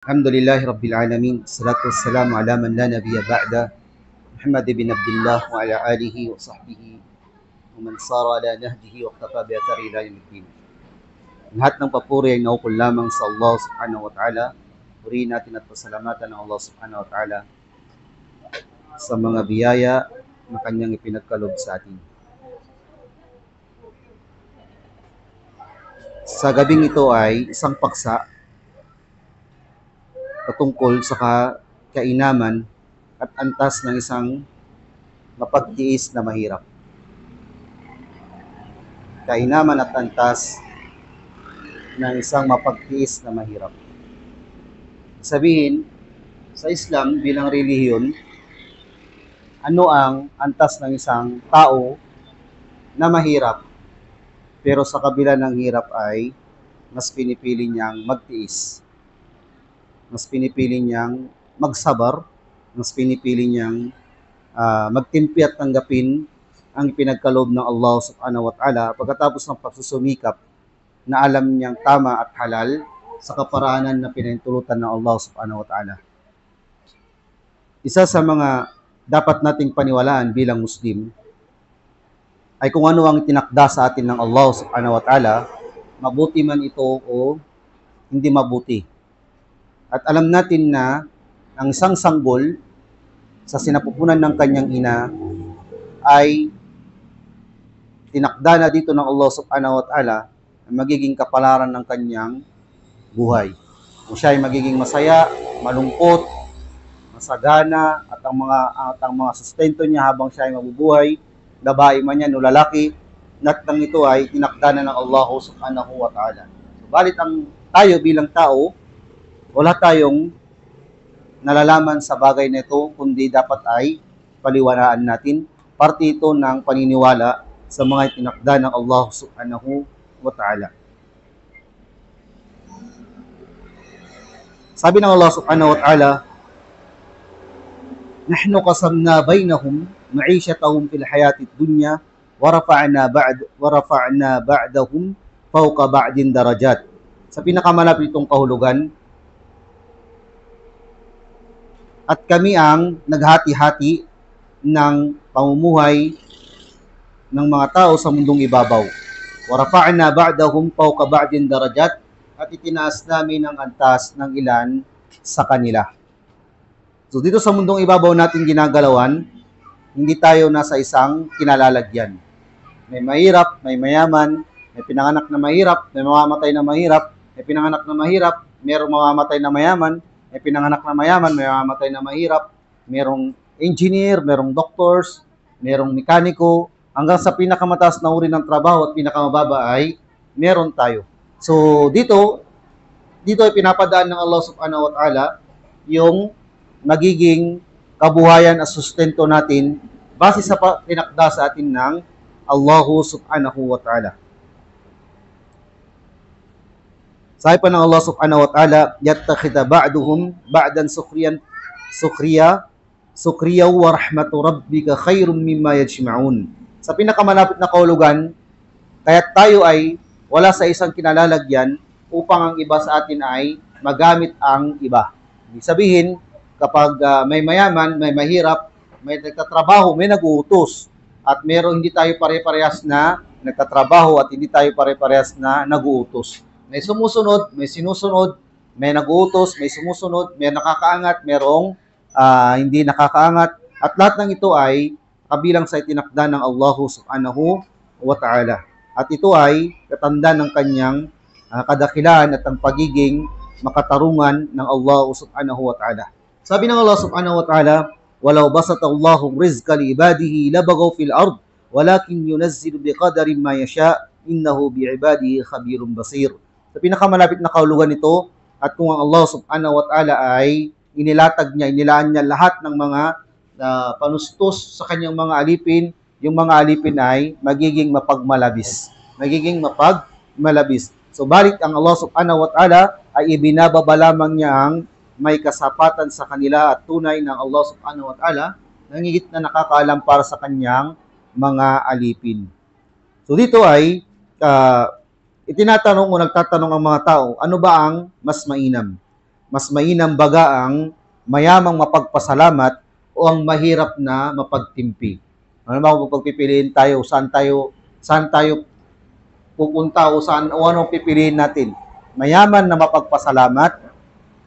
Alhamdulillahi Rabbil Alamin. Salatu wassalamu ala man la nabiyya ba'da. Muhammad bin Abdullah wa ala alihi wa sahbihi wa man sara ala nahjihi wa iqtafa bi athari ila yaumiddin. Lahat ng papuri ay naukol lamang sa Allah Subhanahu wa Ta'ala. Purihin natin at pasalamatan ng Allah Subhanahu wa Ta'ala sa mga biyaya na kanyang ipinagkaloob sa atin. Sa gabing ito ay isang paksa patungkol sa kainaman at antas ng isang mapagtiis na mahirap. Kainaman at antas ng isang mapagtiis na mahirap. Sabihin, sa Islam bilang relihiyon, ano ang antas ng isang tao na mahirap, pero sa kabila ng hirap ay mas pinipili niyang magtiis. Mas pinipili niyang magsabar, mas pinipili niyang magtimpi at tanggapin ang ipinagkaloob ng Allah Subhanahu wa Ta'ala pagkatapos ng pagsusumikap na alam niyang tama at halal sa kaparaanan na pinahintulutan ng Allah Subhanahu wa Ta'ala. Isa sa mga dapat nating paniwalaan bilang Muslim ay kung ano ang tinakda sa atin ng Allah Subhanahu wa Ta'ala, mabuti man ito o hindi mabuti. At alam natin na ang isang sanggol sa sinapupunan ng kanyang ina ay tinakda na dito ng Allah Subhanahu wa Ta'ala na magiging kapalaran ng kanyang buhay. Kung siya ay magiging masaya, malungkot, masagana, at ang mga sustento niya habang siya ay mabubuhay, babae man yan o lalaki, lahat ng ito ay tinakda na ng Allah Subhanahu wa Ta'ala. Subalit tayo bilang tao, wala tayong nalalaman sa bagay na ito, kundi dapat ay paliwanaan natin. Parte ito ng paniniwala sa mga itinakda ng Allah Subhanahu wa Ta'ala. Sabi ng Allah Subhanahu wa Ta'ala, "Nahnu qasamna bainahum ma'ishatahum fil hayatid dunya wa rafa'na ba'dahum fawqa ba'din darajat." Sa pinakamalapit itong kahulugan, at kami ang naghati-hati ng pamumuhay ng mga tao sa mundong ibabaw. Wa rafa'na ba'dahum fawqa ba'din darajat, at itinaas namin ang antas ng ilan sa kanila. So dito sa mundong ibabaw natin ginagalawan, hindi tayo nasa isang kinalalagyan. May mahirap, may mayaman, may pinanganak na mahirap, may mamamatay na mahirap, may pinanganak na mahirap, mayroong mamamatay na mayaman, may pinanganak na mayaman, may mamamatay na mahirap, merong engineer, merong doctors, merong mekaniko, hanggang sa pinakamataas na uri ng trabaho at pinakamababa ay meron tayo. So dito ay pinapadaan ng Allah Subhanahu wa Ta'ala yung magiging kabuhayan at sustento natin base sa tinakda sa atin ng Allah Subhanahu wa Ta'ala. Sabi pa ng Allah Subhanahu wa Ta'ala, "Yattakhidha ba'duhum ba'dan sukhriya wa rahmatu rabbika khairum mimma yajma'un." Sa pinakamalapit na kahulugan, kaya tayo ay wala sa isang kinalalagyan upang ang iba sa atin ay magamit ang iba. Ibig sabihin, kapag may mayaman, may mahirap, may nagtatrabaho, may nag-uutos, at meron hindi tayo pare-parehas na nagtatrabaho at hindi tayo pare-parehas na nag-uutos. May sumusunod, may sinusunod, may nag-uutos, may sumusunod, may nakakaangat, merong hindi nakakaangat. At lahat ng ito ay kabilang sa itinakda ng Allah Subhanahu wa Ta'ala. At ito ay katanda ng kanyang kadakilaan at ang pagiging makatarungan ng Allah Subhanahu wa Ta'ala. Sabi ng Allah Subhanahu wa Ta'ala, "Walau basata Allahu rizqa li ibadihi labaghaw fil ard, walakin yunazzilu biqadarin ma yasha, innahu bi'ibadihi khabirun basir." Sa pinakamalapit na kahulugan nito, at kung ang Allah Subhanahu wa Ta'ala ay inilaan niya lahat ng mga panustos sa kanyang mga alipin, yung mga alipin ay magiging mapagmalabis. So balik ang Allah Subhanahu wa Ta'ala ay ibinababa lamang niya ang may kasapatan sa kanila at tunay ng Allah Subhanahu wa Ta'ala nangigit na nakakaalam para sa kanyang mga alipin. So dito ay itinatanong o nagtatanong ang mga tao, ano ba ang mas mainam? Mas mainam baga ang mayamang mapagpasalamat o ang mahirap na mapagtimpi? Ano ba kung pagpipiliin tayo, saan tayo pupunta o ano pipiliin natin? Mayaman na mapagpasalamat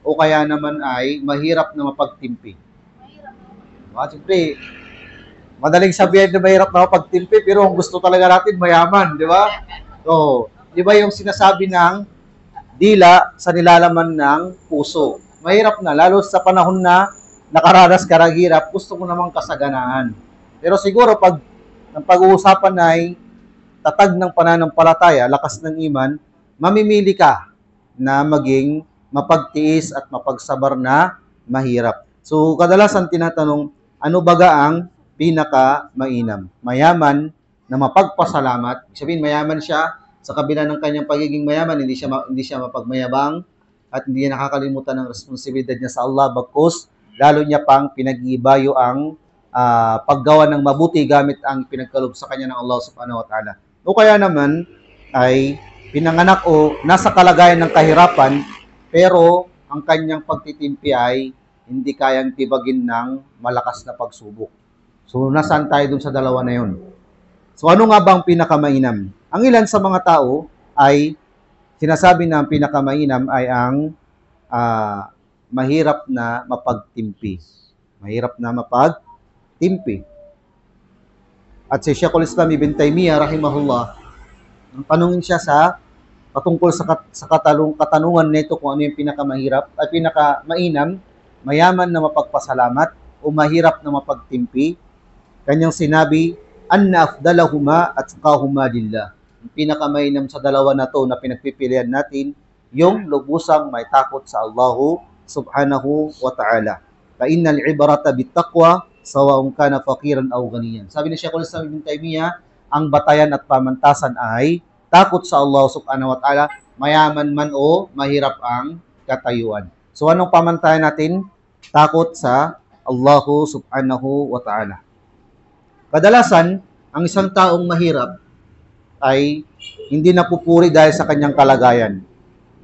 o kaya naman ay mahirap na mapagtimpi? Siyempre, madaling sabihin na mahirap na mapagtimpi, pero ang gusto talaga natin mayaman, di ba? So, di ba yung sinasabi ng dila sa nilalaman ng puso? Mahirap na, lalo sa panahon na nakaranas ka ng hirap, gusto mo namang kasaganaan. Pero siguro pag ang pag-uusapan ay tatag ng pananampalataya, lakas ng iman, mamimili ka na maging mapagtiis at mapagsabar na mahirap. So, kadalasan tinatanong, ano baga ang pinaka-mainam? Mayaman na mapagpasalamat. Sabihin, mayaman siya sa kabila ng kanyang pagiging mayaman, hindi siya mapagmayabang at hindi niya nakakalimutan ng responsibilidad niya sa Allah, bagkus lalo niya pang pinag-iibayo ang paggawa ng mabuti gamit ang pinagkaloob sa kanya ng Allah subhanahu wa ta'ala. O kaya naman ay pinanganak o nasa kalagayan ng kahirapan, pero ang kanyang pagtitimpi ay hindi kayang tibagin ng malakas na pagsubok. So, nasaan tayo dun sa dalawa na yun? So, ano nga ba ang pinakamainam? Ang ilan sa mga tao ay sinasabi na ang pinakamainam ay ang mahirap na mapagtimpi. Mahirap na mapagtimpi. At si Sheikhul Islam Ibn Taymiyyah, rahimahullah, ang tanungin siya patungkol sa katanungan nito kung ano yung pinakamahirap at pinakamainam, mayaman na mapagpasalamat o mahirap na mapagtimpi, kanyang sinabi, anna afdalahuma at saqahuma lillah. Ang pinakamainam sa dalawa na to na pinagpipilian natin, yung lubusang may takot sa Allah subhanahu wa ta'ala. Fa innal ibrata bittaqwa sawa'un kana faqiran aw ghaniyan. Sabi ni Sheikhul Islam Ibn Taymiyyah, ang batayan at pamantasan ay takot sa Allah subhanahu wa ta'ala, mayaman man o mahirap ang katayuan. So anong pamantayan natin? Takot sa Allah subhanahu wa ta'ala. Kadalasan, ang isang taong mahirap ay hindi napupuri dahil sa kanyang kalagayan.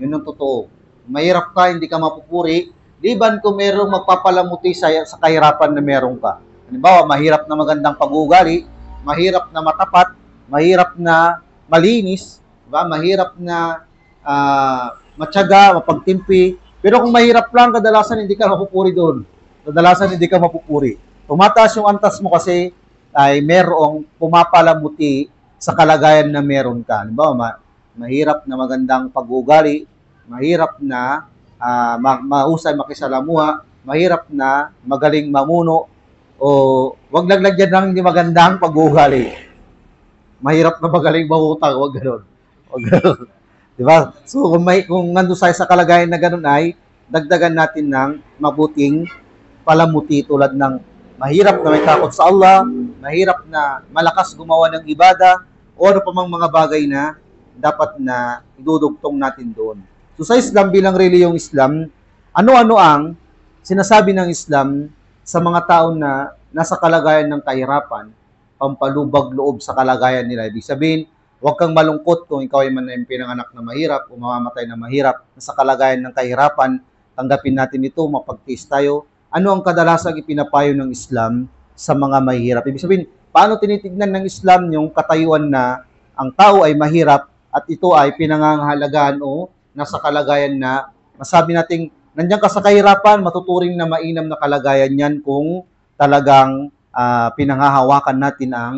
Yun ang totoo. Mahirap ka, hindi ka mapupuri, liban kung merong magpapalamuti sa kahirapan na meron ka. Halimbawa, mahirap na magandang pag-uugali, mahirap na matapat, mahirap na malinis, diba? Mahirap na matyaga, mapagtimpi. Pero kung mahirap lang, kadalasan hindi ka mapupuri doon. Kadalasan hindi ka mapupuri. Tumataas yung antas mo kasi ay merong pumapalamuti sa kalagayan na meron ka. Halimbawa, mahirap na magandang pag-uugali, mahirap na mahusay makisalamuha, mahirap na magaling mamuno, o wag naglagyan ng hindi magandang pag-uugali. Mahirap na magaling mangutang, wag ganoon. Wag ganoon. Diba? So kung nandun sa kalagayan na ganoon ay dagdagan natin ng mabuting palamuti tulad ng mahirap na may takot sa Allah, mahirap na malakas gumawa ng ibada, o ano pa mang mga bagay na dapat na idudugtong natin doon. So sa Islam, bilang reliyong Islam, ano-ano ang sinasabi ng Islam sa mga tao na nasa kalagayan ng kahirapan, pampalubag loob sa kalagayan nila. Ibig sabihin, huwag kang malungkot kung ikaw ay man pinanganak na mahirap o mamamatay na mahirap. Sa kalagayan ng kahirapan, tanggapin natin ito, mapagtiis tayo. Ano ang kadalasang ipinapayo ng Islam sa mga mahirap? Ibig sabihin, paano tinitignan ng Islam yung katayuan na ang tao ay mahirap at ito ay pinangangahalagaan o nasa kalagayan na masabi nating nandiyan ka sa kahirapan, matuturing na mainam na kalagayan yan kung talagang pinanghahawakan natin ang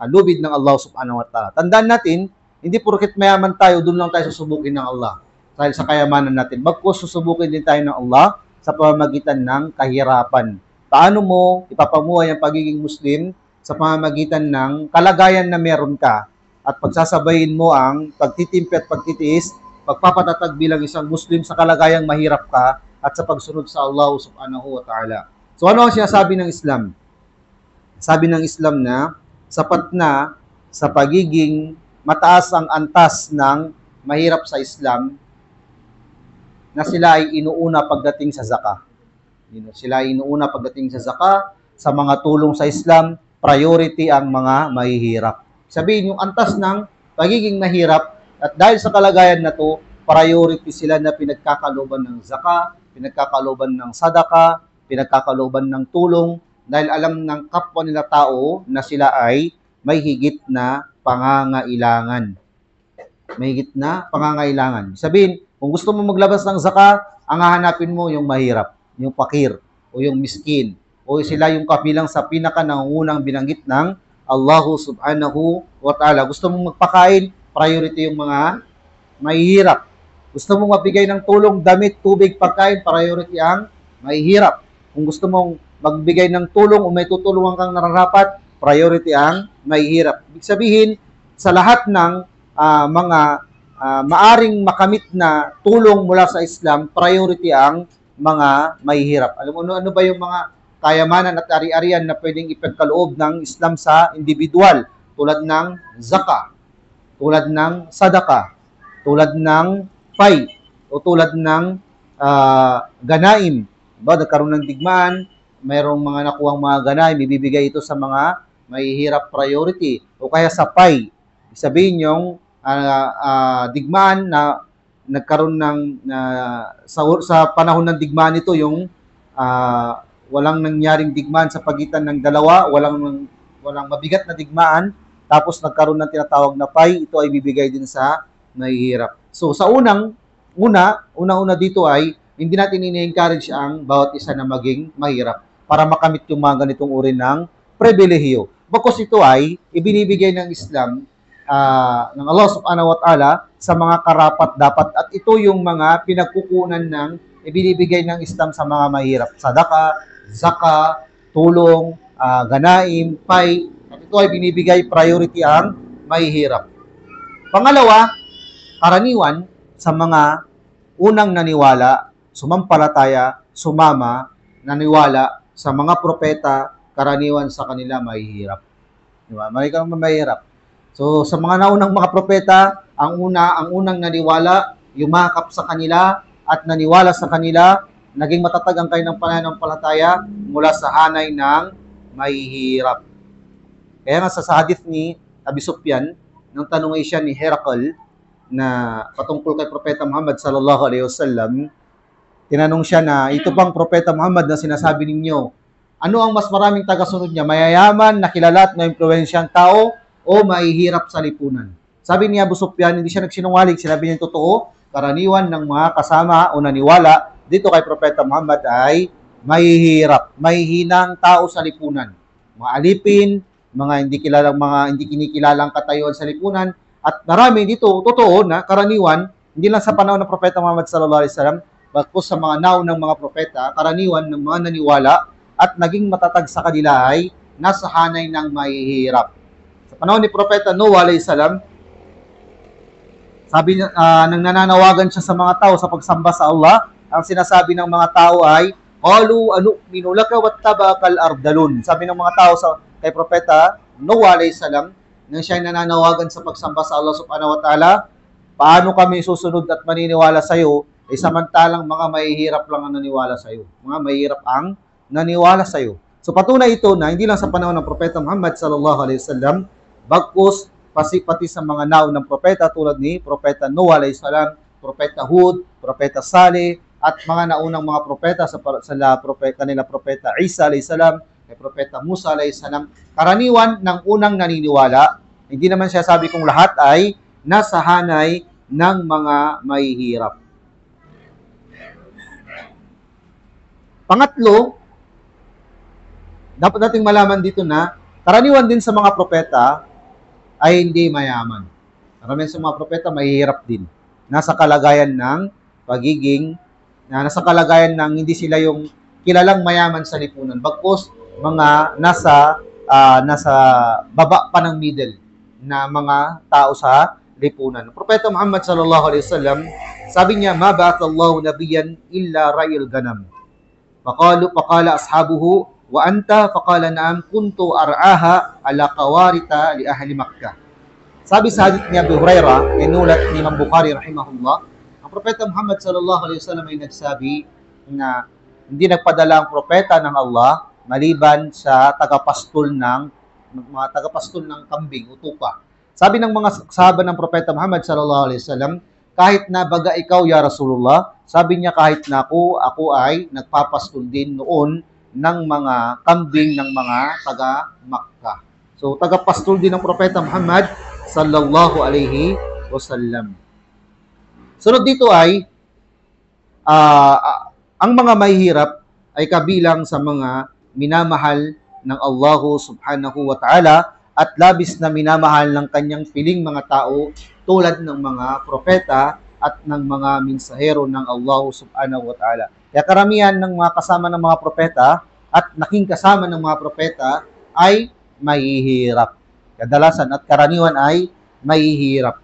lubid ng Allah subhanahu wa ta'ala. Tandaan natin, hindi porket mayaman tayo, doon lang tayo susubukin ng Allah. Dahil sa kayamanan natin. Bagkus susubukin din tayo ng Allah sa pamamagitan ng kahirapan. Paano mo ipapamuhay ang pagiging Muslim sa pamamagitan ng kalagayan na meron ka at pagsasabayin mo ang pagtitimpi at pagtitiis, pagpapatatag bilang isang Muslim sa kalagayang mahirap ka at sa pagsunod sa Allah subhanahu wa ta'ala. So ano ang sinasabi ng Islam? Sabi ng Islam na sapat na sa pagiging mataas ang antas ng mahirap sa Islam na sila ay inuuna pagdating sa zakah. Sila ay inuuna pagdating sa zakah, sa mga tulong sa Islam, priority ang mga mahihirap. Sabihin yung antas ng pagiging mahirap at dahil sa kalagayan na to, priority sila na pinagkakaloban ng zakah, pinagkakalooban ng sadaka, pinagkakalooban ng tulong, dahil alam ng kapwa nila tao na sila ay may higit na pangangailangan. May higit na pangangailangan. Sabihin, kung gusto mo maglabas ng zaka, ang hahanapin mo yung mahirap, yung fakir, o yung miskin, o sila yung kabilang sa pinaka-nangungunang binanggit ng Allah subhanahu wa ta'ala. Gusto mong magpakain, priority yung mga mahihirap. Gusto mong mabigay ng tulong, damit, tubig, pagkain, priority ang mahihirap. Kung gusto mong magbigay ng tulong o may tutulungan kang nararapat, priority ang mahihirap. Ibig sabihin, sa lahat ng mga maaring makamit na tulong mula sa Islam, priority ang mga mahihirap. Alam mo, ano ba yung mga kayamanan at ari-arian na pwedeng ipagkaloob ng Islam sa individual? Tulad ng zaka, tulad ng sadaka, tulad ng pay, o tulad ng ganaim. Diba, nagkaroon ng digmaan, mayroong mga nakuhang mga ganaim, ibibigay ito sa mga mahihirap priority. O kaya sa pay, sabihin yung digmaan na nagkaroon ng sa panahon ng digmaan ito, yung walang nangyaring digmaan sa pagitan ng dalawa, walang mabigat na digmaan, tapos nagkaroon ng tinatawag na pay, ito ay bibigay din sa mahihirap. So sa unang-una dito ay hindi natin ini-encourage ang bawat isa na maging mahirap para makamit yung mga ganitong uri ng pribilehiyo. Bakos ito ay ibinibigay ng Islam ng Allah subhanahu wa ta'ala sa mga karapat-dapat, at ito yung mga pinagkukunan ng ibinibigay ng Islam sa mga mahirap. Sadaka, zaka, tulong, ganaim, pay, at ito ay binibigay priority ang mahihirap. Pangalawa, karaniwan sa mga unang naniwala, sumampalataya, sumama, naniwala sa mga propeta, karaniwan sa kanila mahihirap. Diba? Marikang mahihirap. So, sa mga naunang mga propeta, ang unang naniwala, yumakap sa kanila at naniwala sa kanila, naging matatag ang kanilang pananampalataya mula sa hanay ng mahihirap. Kaya nga sa hadith ni Abi Sufyan, nang tanongin siya ni Herakl na patungkol kay Propeta Muhammad sallallahu alaihi wasallam, tinanong siya na, ito bang Propeta Muhammad na sinasabi ninyo, ano ang mas maraming tagasunod niya? Mayayaman, nakilala at na-impluwensyang tao o mahihirap sa lipunan? Sabi ni Abu Sufyan, hindi siya nagsinungaling, sinabi niya yung totoo, karaniwan ng mga kasama o naniwala dito kay Propeta Muhammad ay mahihirap, mahihinang tao sa lipunan. Mga alipin, mga hindi kinikilalang katayuan sa lipunan, at marami dito, totoo na karaniwan, hindi lang sa panahon ng Propeta Muhammad sallallahu alaihi wasallam, bagkus sa mga naunang mga propeta, karaniwan ng mga naniwala at naging matatag sa kanila ay nasa hanay ng mahihirap. Sa panahon ni Propeta Noah alayhi salam, sabi niya, nang nananawagan siya sa mga tao sa pagsamba sa Allah, ang sinasabi ng mga tao ay, qalu anu'minu laka wattaba'akal ardalun. Sabi ng mga tao kay Propeta Noah alayhi salam, nang siya nananawagan sa pagsamba sa Allah subhanahu wa ta'ala, paano kami susunod at maniniwala sa iyo, samantalang mga mahihirap lang ang naniwala sa iyo. Mga mahihirap ang naniwala sa iyo. So patunay ito na hindi lang sa panahon ng Propeta Muhammad sallallahu alaihi wasallam, bagkus pati sa mga naunang propeta tulad ni Propeta Noah alayhi salam, Propeta Hud, Propeta Saleh, at mga naunang mga propeta sa kanila Propeta Isa alayhi salam, kay Propeta Musa alayhi salam, karaniwan ng unang naniniwala, hindi naman siya sabi kong lahat ay nasa hanay ng mga mahihirap. Pangatlo, dapat nating malaman dito na karaniwan din sa mga propeta ay hindi mayaman. Karamihan sa mga propeta mahihirap din. Nasa kalagayan ng nasa kalagayan ng hindi sila yung kilalang mayaman sa lipunan. Bagkus mga nasa baba pa ng middle na mga tao sa lipunan. Propeta Muhammad sallallahu alaihi wasallam, sabi niya, ma ba'athallahu nabiyyan illa ra'il ganam. Faqala ashabuhu, wa anta? Faqala na'am, kuntu ar'aha ala qawarita li ahli Makkah. Sabi sa hadith ni Abu Hurairah, inulat ni Imam Bukhari rahimahullah, ang Propeta Muhammad sallallahu alaihi wasallam ay nagsabi na hindi nagpadala ang propeta ng Allah maliban sa tagapastol ng kambing o tupa. Sabi ng mga sahaba ng Propeta Muhammad sallallahu alaihi wasallam, kahit na baga ikaw, ya Rasulullah, sabi niya kahit na ako ay nagpapastol din noon ng mga kambing ng mga taga-Makkah. So, taga-pastol din ng Propeta Muhammad sallallahu alaihi wasallam. Sunod dito ay, ang mga mahihirap ay kabilang sa mga minamahal ng Allah subhanahu wa ta'ala at labis na minamahal ng kanyang piling mga tao tulad ng mga propeta at ng mga minsahero ng Allah subhanahu wa ta'ala. Kaya karamihan ng mga kasama ng mga propeta at naging kasama ng mga propeta ay mahihirap. Kadalasan at karaniwan ay mahihirap.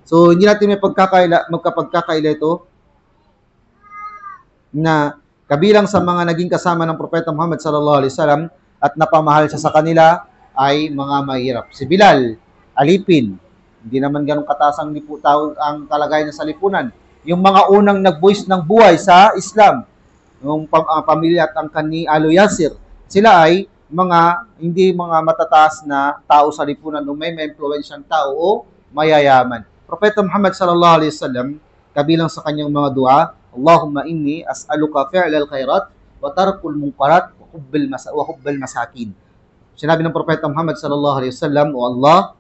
So, hindi natin may magkapagkakaila ito na kabilang sa mga naging kasama ng Propeta Muhammad sallallahu alaihi wasallam at napamahal siya sa kanila ay mga mahirap. Si Bilal, alipin. Hindi naman ganun kataas ang ang kalagayan niya sa lipunan. Yung mga unang nag-voice ng buhay sa Islam, yung pamilya at ang kani Alo Yasir, sila ay hindi mga matataas na tao sa lipunan o may impluwensyang tao o mayayaman. Propeta Muhammad sallallahu alaihi wasallam, kabilang sa kanyang mga dua, Allahumma inni as'aluka fi'lal khairat wa tarkul munkarat wa hubbal masakin. Sinabi ng Propeta Muhammad sallallahu alaihi wasallam, O Allah,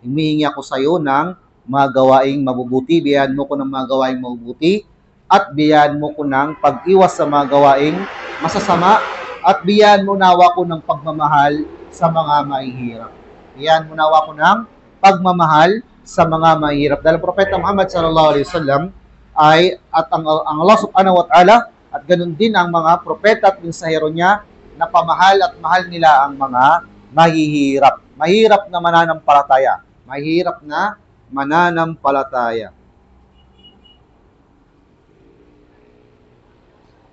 humihingi ako sa iyo ng mga gawaing mabubuti, biyahan mo ko ng mga gawaing mabubuti, at biyahan mo ko ng pag-iwas sa mga gawaing masasama, at biyahan mo nawa ko ng pagmamahal sa mga mahihirap. Biyahan mo nawa ko ng pagmamahal sa mga mahihirap. Dahil ang Propeta Muhammad sallallahu alaihi wasallam at ang Allah subhanahu wa ta'ala at ganun din ang mga propeta at mensahero niya na pamahal at mahal nila ang mga mahihirap. Mahirap na mananampalataya. Mahirap na mananampalataya.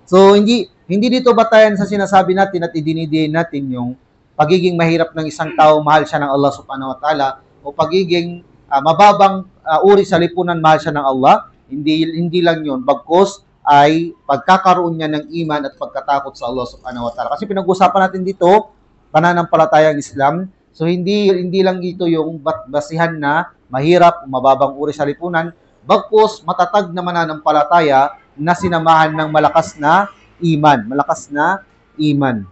So, hindi dito batayan sa sinasabi natin at idinidiin natin yung pagiging mahirap ng isang tao, mahal siya ng Allah subhanahu wa ta'ala, o pagiging mababang uri sa lipunan, mahal siya ng Allah. Hindi lang yun, bagkus ay pagkakaroon niya ng iman at pagkatakot sa Allah subhanahu wa ta'ala. Kasi pinag-usapan natin dito, pananampalatayang Islam. So hindi lang dito yung basihan na mahirap, mababang uri sa lipunan, bagkus matatag na mananampalataya na sinamahan ng malakas na iman. Malakas na iman.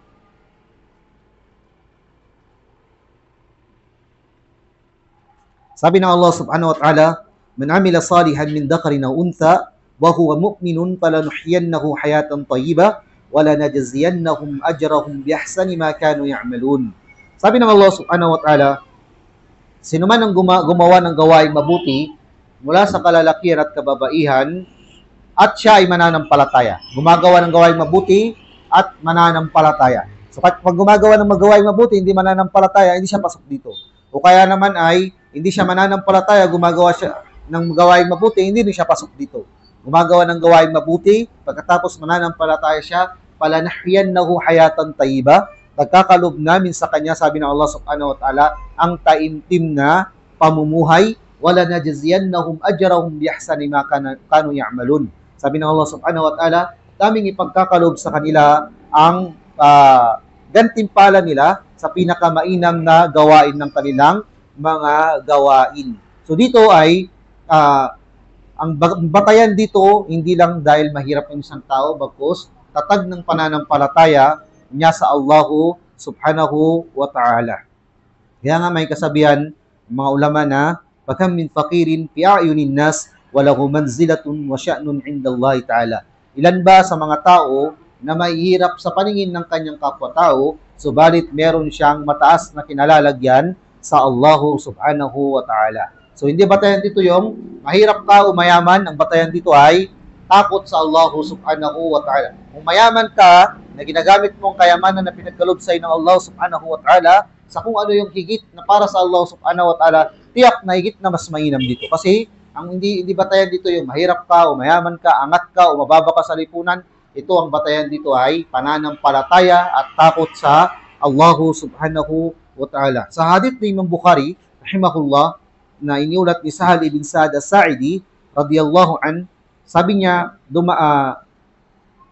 Sabi ng Allah subhanahu wa ta'ala, Man amila salihan min dhakarin aw untha wa huwa mu'minun falanuhyiyannahu hayatan tayyibah wa lanajziyannahum ajrahum biahsani ma kanu ya'malun. Sabi ng Allah subhanahu wa ta'ala, sino man ang gumawa ng gawaing mabuti mula sa kalalakihan at kababaihan at siya ay mananampalataya. Gumagawa ng gawaing mabuti at mananampalataya. So pag gumagawa ng gawaing mabuti, hindi mananampalataya, hindi siya pasok dito. O kaya naman ay hindi siya mananampalataya, gumagawa siya ng gawaing mabuti, hindi rin siya pasok dito. Gumagawa ng gawaing mabuti, pagkatapos mananampalataya siya, palanahyannahu hayatan tayyiba, pagkakalob namin sa kanya, sabi ng Allah subhanahu wa ta'ala, ang taimtim na pamumuhay, wala najziyannahum ajrahum biahsani ma kanu ya'malun. Sabi ng Allah subhanahu wa ta'ala, daming ipagkakalob sa kanila ang gantimpala nila sa pinakamainam na gawain ng kanilang mga gawain. So dito ay ang batayan dito hindi lang dahil mahirap ang isang tao, bagkus tatag ng pananampalataya niya sa Allah subhanahu wa ta'ala. Kaya nga may kasabihan mga ulama na pagkam min faqirin fi a'yunin nas walahu manzilatun wa sya'nun 'inda Allah ta'ala. Ilan ba sa mga tao na mahihirap sa paningin ng kanyang kapwa-tao, subalit meron siyang mataas na kinalalagyan sa Allah subhanahu wa ta'ala. So, hindi batayan dito yung mahirap ka o mayaman. Ang batayan dito ay takot sa Allah subhanahu wa ta'ala. Kung mayaman ka, na ginagamit mo ang kayamanan na pinagkalob sa'yo ng Allah subhanahu wa ta'ala, sa kung ano yung higit na para sa Allah subhanahu wa ta'ala, tiyak na higit na mas mainam dito. Kasi, ang hindi batayan dito yung mahirap ka o mayaman ka, angat ka o mababa ka sa lipunan. Ito ang batayan dito ay pananampalataya at takot sa Allah subhanahu wa ta'ala. Sa hadith ni Imam Bukhari, rahimahullah, na iniulat ni Sahal ibn Sa'd as-Sa'idi radiyallahu an, sabi niya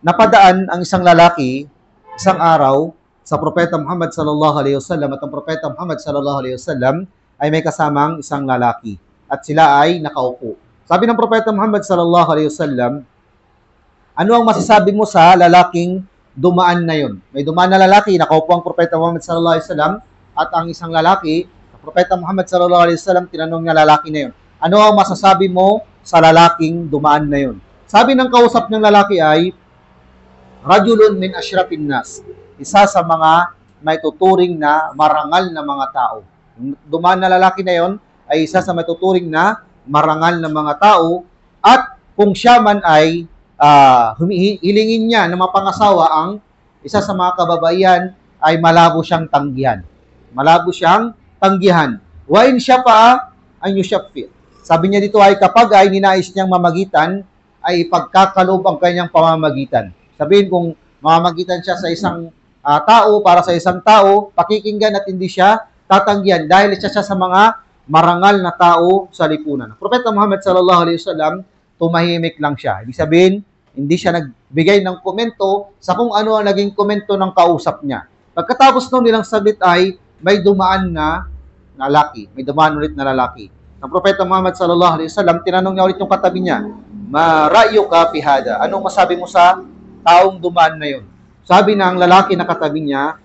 napadaan ang isang lalaki isang araw sa Propeta Muhammad sallallahu alaihi wasallam, at ang Propeta Muhammad sallallahu alaihi wasallam ay may kasamang isang lalaki. at sila ay nakaupo. Sabi ng Propeta Muhammad sallallahu alaihi wasallam, ano ang masasabi mo sa lalaking dumaan na yon? May dumaan na lalaki, nakaupo ang Propeta Muhammad sallallahu alaihi wasallam, at ang isang lalaki, ang Propeta Muhammad sallallahu alaihi wasallam, tinanong niya lalaki na yon, ano ang masasabi mo sa lalaking dumaan na yon? Sabi ng kausap ng lalaki ay, rajulun min asyrafin nas, isa sa mga may tuturing na marangal na mga tao. Dumaan na lalaki na yon ay isa sa may tuturing na marangal na mga tao, at kung siya man ay hilingin niya na mapangasawa ang isa sa mga kababaihan, ay malabo siyang tanggihan. Malabo siyang tanggihan. Wa in syafa'a an yushaffi. Sabi niya dito ay kapag ay ninais niyang mamagitan, ay ipagkakalob ang kanyang pamamagitan. Sabihin kung mamamagitan siya sa isang tao, para sa isang tao, pakikinggan at hindi siya tatanggihan dahil siya sa mga marangal na tao sa lipunan. Propeta Muhammad sallallahu alaihi wasallam, tumahimik lang siya. Ibig sabihin, hindi siya nagbigay ng komento sa kung ano ang naging komento ng kausap niya. Pagkatapos nung nilang sagot ay may dumaan na lalaki. May dumaan ulit na lalaki. Ang Propeta Muhammad sallallahu alaihi wasallam, tinanong niya ulit yung katabi niya, ma ra'yuka fi hada? Anong masabi mo sa taong dumaan na yon? Sabi ng lalaki na katabi niya,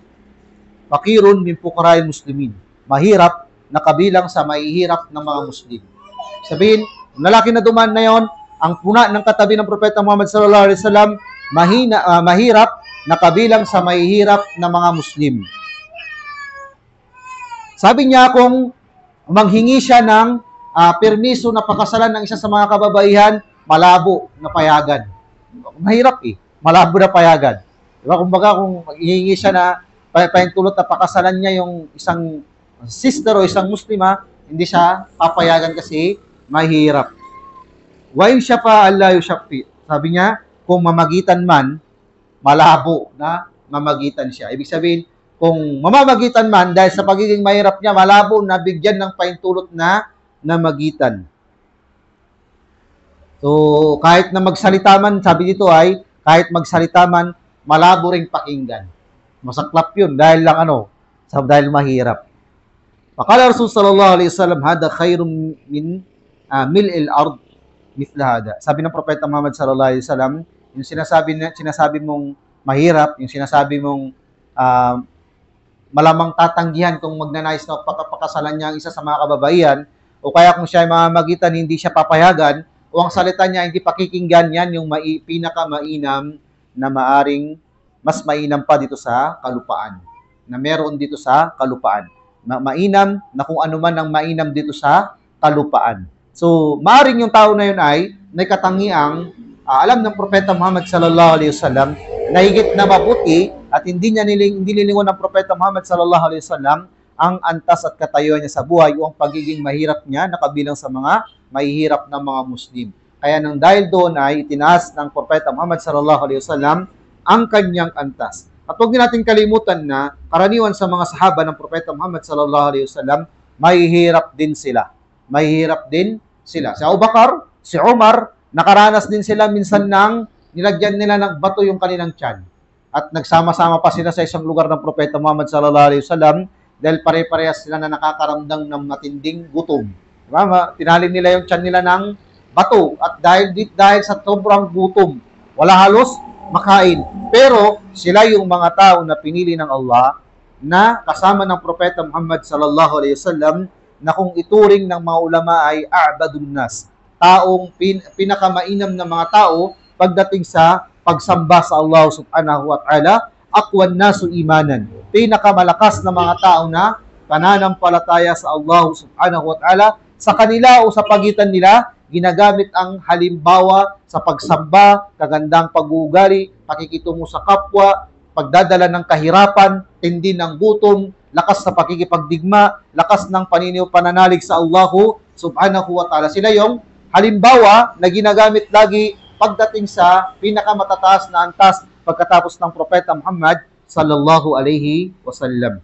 fakirun min fuqara'il muslimin. Mahirap na kabilang sa mahihirap ng mga Muslim. Sabihin, ang lalaki na dumaan na yon, ang puna ng katabi ng Propeta Muhammad sallallahu alaihi wasallam, mahirap na kabilang sa mahihirap ng mga Muslim. Sabi niya kung manghingi siya ng permiso na pakasalan ng isa sa mga kababaihan, malabo na payagan. Mahirap malabo na payagan. Diba? Kumbaga kung hihingi siya na pahintulot na pakasalan niya yung isang sister o isang Muslima, hindi siya papayagan kasi mahirap. Wa in syafa'a alla yushaffi. Sabi niya, kung mamagitan man, malabo na mamagitan siya. Ibig sabihin, kung mamamagitan man, dahil sa pagiging mahirap niya, malabo na bigyan ng pahintulot na magitan. So, kahit na magsalita man, sabi dito ay, kahit magsalita man, malabo ring pakinggan. Masaklap yun, dahil lang dahil mahirap. Faqala Rasul sallallahu alaihi wasallam, hada khairun min mil'il ard mithla hada. Sabi ng Propeta Muhammad sallallahu alaihi wasallam, yung sinasabi mong mahirap, yung sinasabi mong malamang tatanggihan kung magnanais na pakasalan niya ang isa sa mga kababaihan, o kaya kung siya ay mamamagitan, hindi siya papayagan, o ang salita niya hindi pakikinggan, yan yung pinakamainam na maaring mas mainam pa dito sa kalupaan. Na meron dito sa kalupaan. Mainam na kung ano man ang mainam dito sa kalupaan. So, maaring yung tao na yun ay may katangiang alam ng Propeta Muhammad sallallahu alaihi wasallam na higit na mabuti at hindi nilingon ng Propeta Muhammad sallallahu alaihi wasallam ang antas at katayuan niya sa buhay o ang pagiging mahirap niya na kabilang sa mga mahihirap na mga Muslim. Kaya nang dahil doon ay itinaas ng Propeta Muhammad sallallahu alaihi wasallam ang kanyang antas. At huwag natin kalimutan na karaniwan sa mga sahaba ng Propeta Muhammad sallallahu alaihi wasallam, mahihirap din sila. Mahihirap din sila. Si Abu Bakar, si Umar, nakaranas din sila minsan nang nilagyan nila ng bato yung kanilang tiyan. At nagsama-sama pa sila sa isang lugar ng Propeta Muhammad sallallahu alaihi wasallam dahil pare-parehas sila na nakakaramdam ng matinding gutom. Diba? Tinalim nila yung tiyan nila ng bato at dahil sa sobrang gutom, wala halos makain. Pero sila yung mga tao na pinili ng Allah na kasama ng Propeta Muhammad sallallahu alaihi wasallam na kung ituring ng mga ulama ay a'badun nas, taong pinakamainam na mga tao pagdating sa pagsamba sa Allah subhanahu wa ta'ala, aqwan nasu imanan, pinakamalakas na mga tao na pananampalataya sa Allah subhanahu wa ta'ala. Sa kanila o sa pagitan nila, ginagamit ang halimbawa sa pagsamba, kagandang pag-uugali, pakikitungo sa kapwa, pagdadala ng kahirapan, tindi ng gutom, lakas sa pakikipagdigma, lakas ng pananalig sa Allah subhanahu wa ta'ala. Sila yung halimbawa na ginagamit lagi pagdating sa pinakamatataas na antas pagkatapos ng Propeta Muhammad sallallahu alaihi wasallam.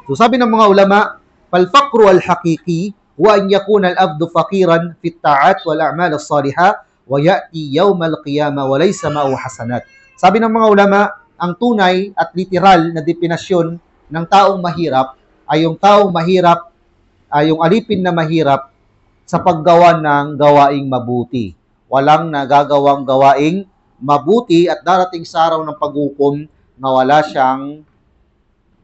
So sabi ng mga ulama, fal-faqru al-haqiqi wa an yakuna al-abdu faqiran fi at-ta'at wal a'mal as-salihah wa ya'ti yawm al-qiyamah wa laysa ma'ahu hasanat. Sabi ng mga ulama, ang tunay at literal na definasyon ng taong mahirap ay yung taong mahirap yung alipin na mahirap sa paggawa ng gawaing mabuti. Walang nagagawang gawaing mabuti at darating sa araw ng paghukom na wala siyang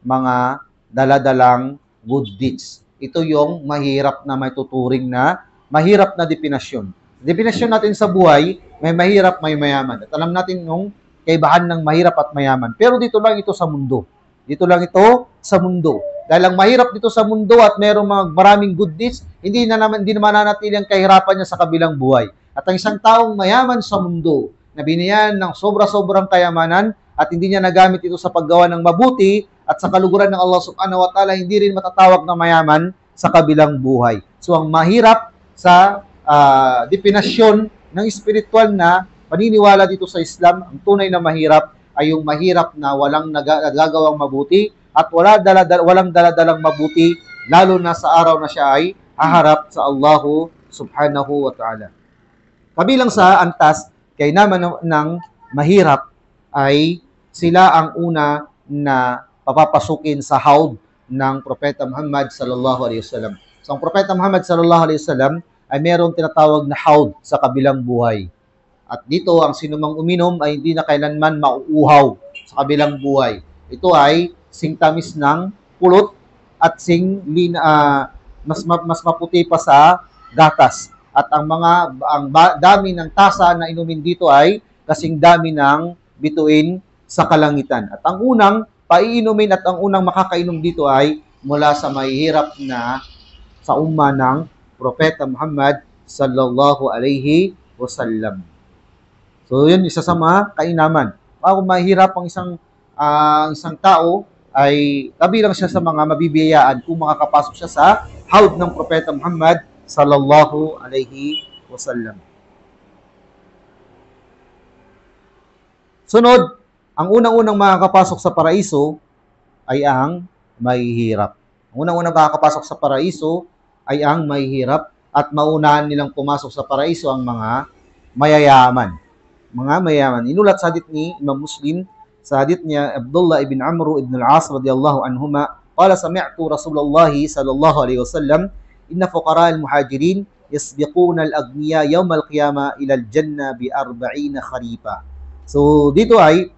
mga daladalang good deeds. Ito yung mahirap na may tuturing na mahirap na definasyon. Definasyon natin sa buhay, may mahirap, may mayaman. At alam natin yung kaibahan ng mahirap at mayaman. Pero dito lang ito sa mundo. Dito lang ito sa mundo. Dahil ang mahirap dito sa mundo at mayroong mga maraming good deeds, hindi naman nananatili ang kahirapan niya sa kabilang buhay. At ang isang taong mayaman sa mundo, na binigyan ng sobra-sobrang kayamanan at hindi niya nagamit ito sa paggawa ng mabuti at sa kaluguran ng Allah subhanahu wa ta'ala, hindi rin matatawag na mayaman sa kabilang buhay. So ang mahirap sa definasyon ng spiritual na paniniwala dito sa Islam, ang tunay na mahirap ay yung mahirap na walang nagagawang mabuti at walang daladalang mabuti, lalo na sa araw na siya ay haharap sa Allah subhanahu wa ta'ala. Kabilang sa antas, kaya naman ng mahirap ay sila ang una na papapasukin sa haud ng Propeta Muhammad sallallahu alaihi wasallam. So ang Propeta Muhammad sallallahu alaihi wasallam ay mayroong tinatawag na haud sa kabilang buhay. At dito ang sinumang uminom ay hindi na kailanman mauuhaw sa kabilang buhay. Ito ay singtamis ng pulot at mas maputi pa sa gatas. At ang dami ng tasa na inumin dito ay kasing dami ng bituin sa kalangitan. At ang unang paiinumin at ang unang makakainom dito ay mula sa mahihirap na sa umma ng Propeta Muhammad sallallahu alaihi wasallam. So yun, isa sa mga kainaman. Kung mahirap ang isang tao, ay kabilang siya sa mga mabibiyayaan kung makakapasok siya sa haud ng Propeta Muhammad sallallahu alaihi wasallam. Sunod, ang unang-unang makakapasok sa paraiso ay ang mahihirap. Ang unang-unang makakapasok sa paraiso ay ang mahihirap at maunahan nilang pumasok sa paraiso ang mga mayayaman. Mga mayayaman. Inulat sa hadith ni Imam Muslim, sa hadith niya Abdullah ibn Amr ibn al-As radiyallahu anhuma, qala sami'tu Rasulullah sallallahu alaihi wasallam, inna fuqara al-muhajirin yasbiquna al-aghniya yawm al-qiyamah ila al-jannah bi 40 kharifa. So dito ay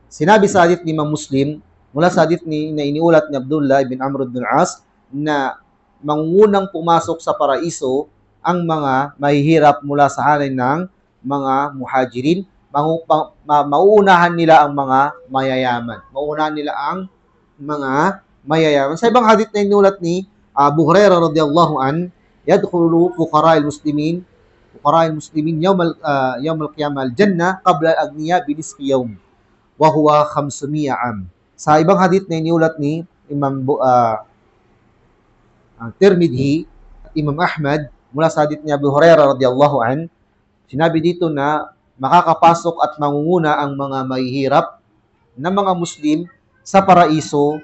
sinabi sa hadith ni Imam Muslim, mula sa hadith na iniulat ni Abdullah ibn Amr ibn al-As, na mangungunang pumasok sa paraiso ang mga mahihirap mula sa halin ng mga muhajirin. Mauunahan nila ang mga mayayaman. Mauunahan nila ang mga mayayaman. Sa ibang hadith na inulat ni Abu Hurairah radiyallahu an, yadkhulu fuqara al-muslimin yawm al-qiyamah al-jannah qabla al-aghniya bi nisfi yawm wa huwa 500 am. Sa ibang hadith na iniulat ni Imam Tirmidhi at Imam Ahmad, mula sa hadith ni Abu Hurairah radiyallahu an, sinabi dito na makakapasok at mangunguna ang mga mahihirap na mga Muslim sa paraiso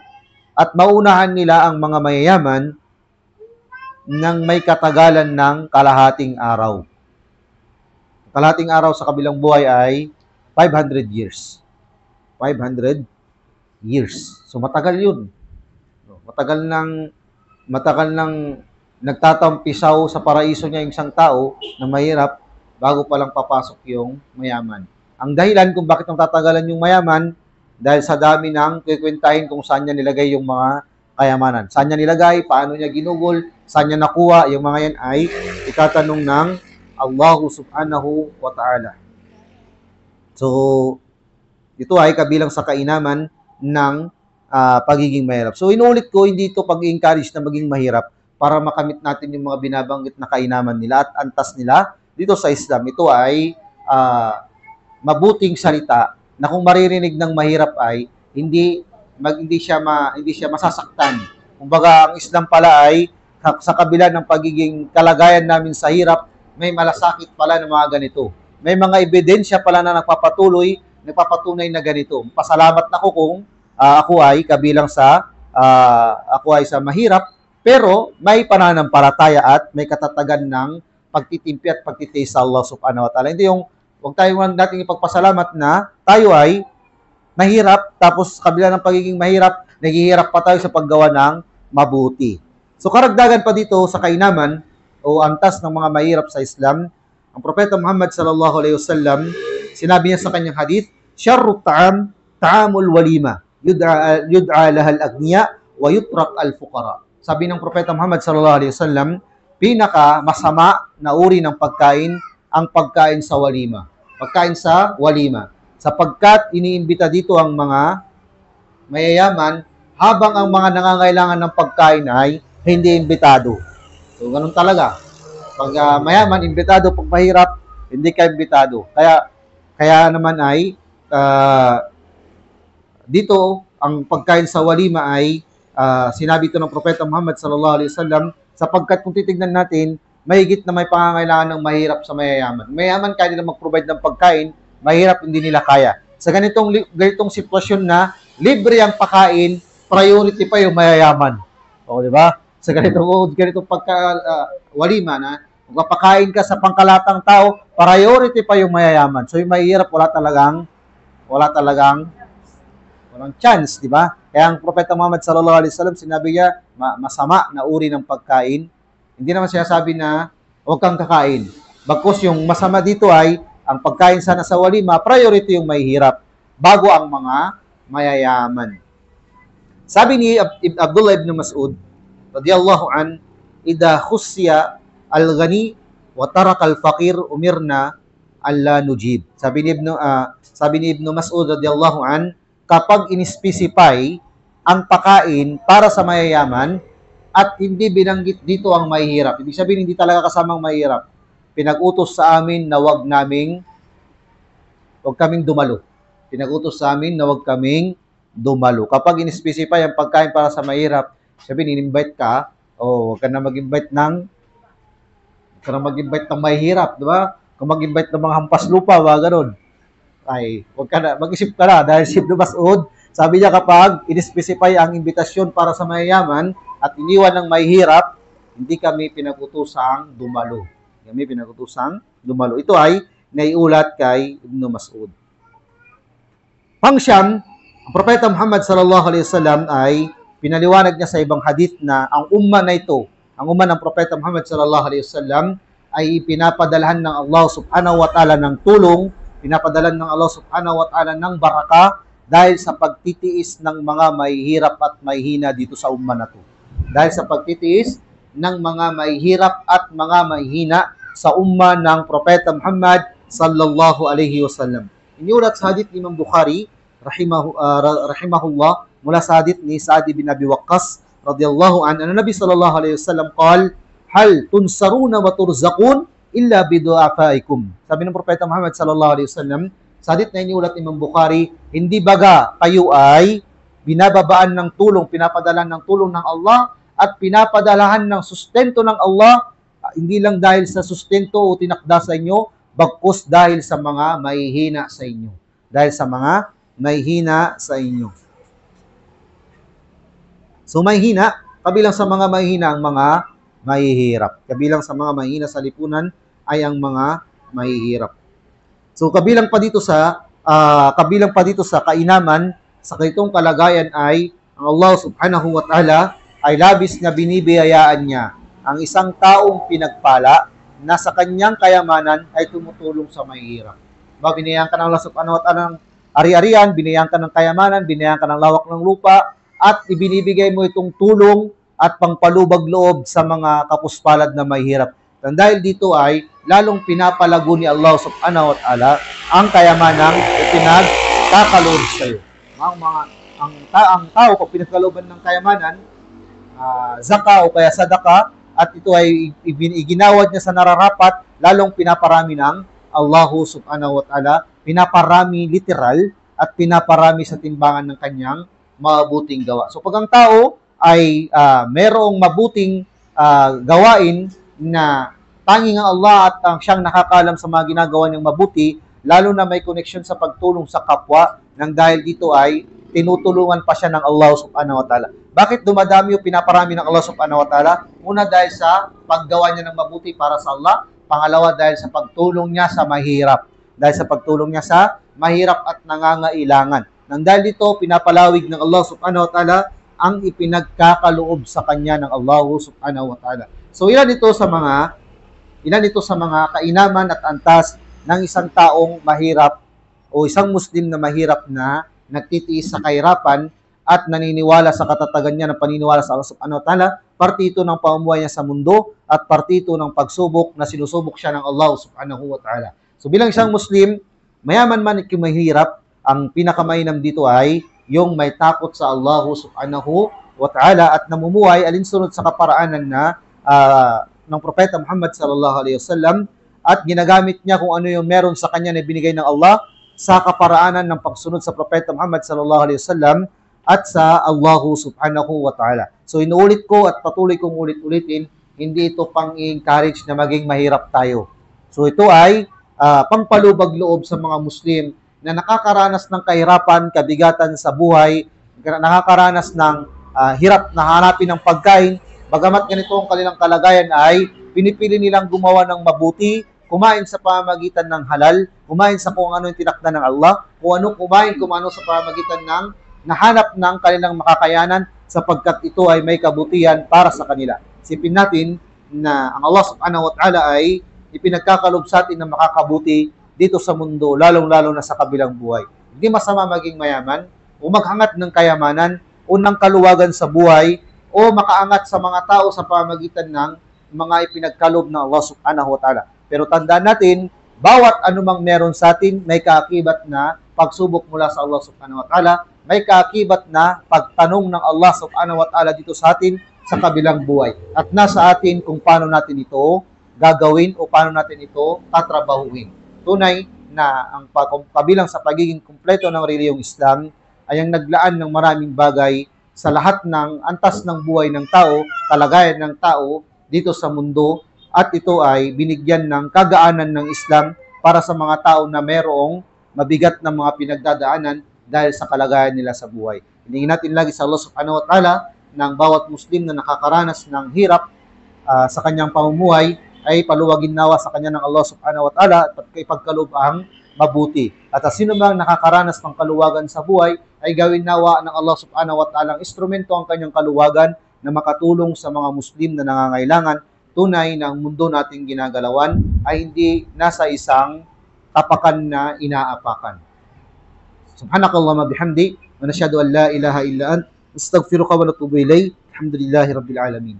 at maunahan nila ang mga mayayaman ng may katagalan ng kalahating araw. Kalahating araw sa kabilang buhay ay 500 years. 500 years. So matagal yun. Matagal nang nagtatampisaw sa paraiso niya yung isang tao na mahirap bago pa lang papasok yung mayaman. Ang dahilan kung bakit tatagalan yung mayaman, dahil sa dami ng kikwentahin kung saan niya nilagay yung mga kayamanan. Saan niya nilagay, paano niya ginugol, saan niya nakuha, yung mga yan ay itatanong ng Allah subhanahu wa ta'ala. So, ito ay kabilang sa kainaman ng pagiging mahirap. So, inuulit ko, hindi ito pag-encourage na maging mahirap para makamit natin yung mga binabanggit na kainaman nila at antas nila dito sa Islam. Ito ay mabuting salita na kung maririnig ng mahirap ay hindi siya masasaktan. Kumbaga, ang Islam pala ay sa kabila ng pagiging kalagayan namin sa hirap, may malasakit pala ng mga ganito. May mga ebidensya pala na nagpapatunay na ganito. Pasalamat na ako kung ako ay kabilang sa mahirap, pero may pananampalataya at may katatagan ng pagtitimpi at pagtitiis sa Allah subhanahu wa ta'ala. Hindi yung huwag tayong nating ipagpasalamat na tayo ay mahirap, tapos kabila ng pagiging mahirap, naghihirap pa tayo sa paggawa ng mabuti. So karagdagan pa dito sa kainaman o antas ng mga mahirap sa Islam, ang Propeta Muhammad sallallahu alaihi wasallam, sinabi niya sa kanyang hadith, "Syarrut ta'am ta'amul walima, yud'a lahal agniya wa yutrak al-fuqara." Sabi ng Propeta Muhammad sallallahu alaihi wasallam, pinaka masama na uri ng pagkain ang pagkain sa walima. Pagkain sa walima. Sapagkat iniimbita dito ang mga mayayaman habang ang mga nangangailangan ng pagkain ay hindi imbitado. So, ganun talaga. Pag mayaman, imbitado. Pag mahirap, hindi ka imbitado. Kaya naman ay dito, ang pagkain sa walima ay sinabi ito ng Propeta Muhammad sallallahu alaihi wasallam, sapagkat kung titignan natin, mahigit na may pangangailangan ng mahirap sa mayayaman. Mayayaman kaya nila mag-provide ng pagkain, mahirap hindi nila kaya. Sa ganitong sitwasyon na libre ang pagkain, priority pa yung mayayaman. O, di ba? Sa ganitong walima na magpapakain ka sa pangkalatang tao, priority pa yung mayayaman. So yung mahirap walang chance, di ba? Kaya ang Propeta Muhammad sallallahu alaihi wasallam sinabi niya, masama na uri ng pagkain. Hindi naman siya sabi na huwag kang kakain. Bagkus yung masama dito ay ang pagkain sana sa walima, priority yung mahihirap bago ang mga mayayaman. Sabi ni Abdullah ibn Mas'ud radiyallahu an, "Idha khussiya al-ghani wa taraka al-faqir umirna alla nujib." Sabi ni Ibn Mas'ud radiyallahu an, kapag in-specify ang pagkain para sa mayayaman at hindi binanggit dito ang mahihirap, ibig sabihin hindi talaga kasamang mahihirap, pinag-utos sa amin na wag kaming dumalo. Pinag-utos sa amin na wag kaming dumalo. Kapag in-specify ang pagkain para sa mahirap, sabihin, in-invite ka, wag ka na mag-invite ng mahihirap, di ba? Kung mag-invite ng mga hampas lupa, ganun. Ay, mag-isip ka na, dahil si Ibn Mas'ud, sabi niya kapag in-specify ang imbitasyon para sa mayayaman at iniwan ng mahihirap, hindi kami pinag-utusang dumalo. Ito ay naiulat kay Ibn Mas'ud. Pangsyam, ang Propeta Muhammad sallallahu alaihi wasallam ay pinaliwanag niya sa ibang hadith na ang umma na ito, ang umma ng Propeta Muhammad sallallahu alaihi wasallam ay pinapadalhan ng Allah subhanahu wa ta'ala ng tulong, pinapadalhan ng Allah subhanahu wa ta'ala ng baraka dahil sa pagtitiis ng mga mahihirap at mahihina dito sa umma na ito. Dahil sa pagtitiis ng mga mahihirap at mga mahihina sa umma ng Propeta Muhammad sallallahu alaihi wasallam. Iniulat sa hadith ni Imam Bukhari rahimahullah mula sa hadith ni Sa'd bin Abi Waqqas radiyallahu anhu, Nabi sallallahu alaihi wasallam qala, "Hal tunsaruna wa turzaqun illa bidu'afaikum." Sabi ng Propeta Muhammad sallallahu alaihi wasallam sa hadith na iniulat ni Imam Bukhari, hindi baga kayo ay binababaan ng tulong, pinapadalan ng tulong ng Allah at pinapadalahan ng sustento ng Allah, hindi lang dahil sa sustento o tinakda sa inyo, bagkus dahil sa mga mahihina sa inyo. So mahihina, kabilang sa mga mahihina ang mga mahihirap. Kabilang sa mga mahihina sa lipunan ay ang mga mahihirap. So kabilang pa dito sa kainaman, sa ganitong kalagayan ay ang Allah subhanahu wa ta'ala ay labis na binibiyayaan niya ang isang taong pinagpala na sa kanyang kayamanan ay tumutulong sa mahihirap. Binayahan ka ng Allah subhanahu wa ta'ala ng ari-arian, binayahan ka ng kayamanan, binayahan ka ng lawak ng lupa, at ibinibigay mo itong tulong at pangpalubag loob sa mga kapuspalad na mahihirap. And dahil dito ay lalong pinapalago ni Allah subhanahu wa ta'ala ang kayamanang ipinagkakaloob sa iyo. Ang tao, pag pinagkalooban ng kayamanan, zaka o kaya sadaka, at ito ay iginawad niya sa nararapat, lalong pinaparami ng Allah subhanahu wa ta'ala, pinaparami literal at pinaparami sa timbangan ng kanyang mabuting gawa. So pag ang tao ay merong mabuting gawain na tanging ang Allah at siyang nakakalam sa mga ginagawa niyang mabuti, lalo na may connection sa pagtulong sa kapwa, nang dahil dito ay tinutulungan pa siya ng Allah subhanahu wa ta'ala. Bakit dumadami o pinaparami ng Allah subhanahu wa ta'ala? Una, dahil sa paggawa niya ng mabuti para sa Allah. Pangalawa, dahil sa pagtulong niya sa mahirap. At nangangailangan. Nang dahil dito, pinapalawig ng Allah subhanahu wa ta'ala ang ipinagkakaloob sa kanya ng Allah subhanahu wa ta'ala. So ilan ito sa mga kainaman at antas ng isang taong mahirap o isang Muslim na mahirap na nagtitiis sa kahirapan at naniniwala sa katatagan niya ng paniniwala sa Allah subhanahu wa ta'ala, partito ng pamumuhay niya sa mundo at partito ng pagsubok na sinusubok siya ng Allah subhanahu wa ta'ala. So bilang isang Muslim, mayaman man at mahirap, ang pinakamainam dito ay yung may takot sa Allah subhanahu wa ta'ala at namumuhay alinsunod sa kaparaanan na ng Propeta Muhammad sallallahu alaihi wasallam at ginagamit niya kung ano yung meron sa kanya na binigay ng Allah sa kaparaanan ng pagsunod sa Propeta Muhammad sallallahu alaihi wasallam at sa Allah subhanahu wa ta'ala. So inuulit ko at patuloy kong ulit-ulitin, hindi ito pang-encourage na maging mahirap tayo. So ito ay pangpalubag loob sa mga Muslim na nakakaranas ng kahirapan, kabigatan sa buhay, nakakaranas ng hirap na hanapin ng pagkain, bagamat ganito ang kanilang kalagayan ay pinipili nilang gumawa ng mabuti, kumain sa pamamagitan ng halal, kumain sa kung ano yung tinakda ng Allah, kung ano sa pamamagitan ng nahanap ng kanilang makakayanan sapagkat ito ay may kabutihan para sa kanila. Isipin natin na ang Allah subhanahu wa ta'ala ay ipinagkakalob sa atin na makakabuti dito sa mundo, lalong-lalo na sa kabilang buhay. Hindi masama maging mayaman o maghangat ng kayamanan o ng kaluwagan sa buhay o makaangat sa mga tao sa pamamagitan ng mga ipinagkalob ng Allah subhanahu wa ta'ala. Pero tandaan natin, bawat anumang meron sa atin, may kaakibat na pagsubok mula sa Allah subhanahu wa ta'ala, may kaakibat na pagtanong ng Allah subhanahu wa ta'ala dito sa atin sa kabilang buhay. At nasa atin kung paano natin ito gagawin o paano natin ito tatrabahuin. Tunay na ang kabilang sa pagiging kumpleto ng reliyong Islam ay ang naglaan ng maraming bagay sa lahat ng antas ng buhay ng tao, kalagayan ng tao dito sa mundo, at ito ay binigyan ng kagaanan ng Islam para sa mga tao na merong mabigat na mga pinagdadaanan dahil sa kalagayan nila sa buhay. Hiningin natin lagi sa Allah subhanahu wa ta'ala ng bawat Muslim na nakakaranas ng hirap sa kanyang pamumuhay ay paluwagin nawa sa kanya ng Allah subhanahu wa ta'ala at ipagkaloob ang mabuti. At sino mang nakakaranas ng kaluwagan sa buhay ay gawin nawa ng Allah subhanahu wa ta'ala ang instrumento ang kanyang kaluwagan na makatulong sa mga Muslim na nangangailangan. Tunay na ang mundo nating ginagalawan ay hindi nasa isang tapakan na inaapakan. Subhanakallahumma bihamdi wa nashhadu an la ilaha illa ant astaghfiruka wa atubu ilayk. Alhamdulillahi rabbil alamin.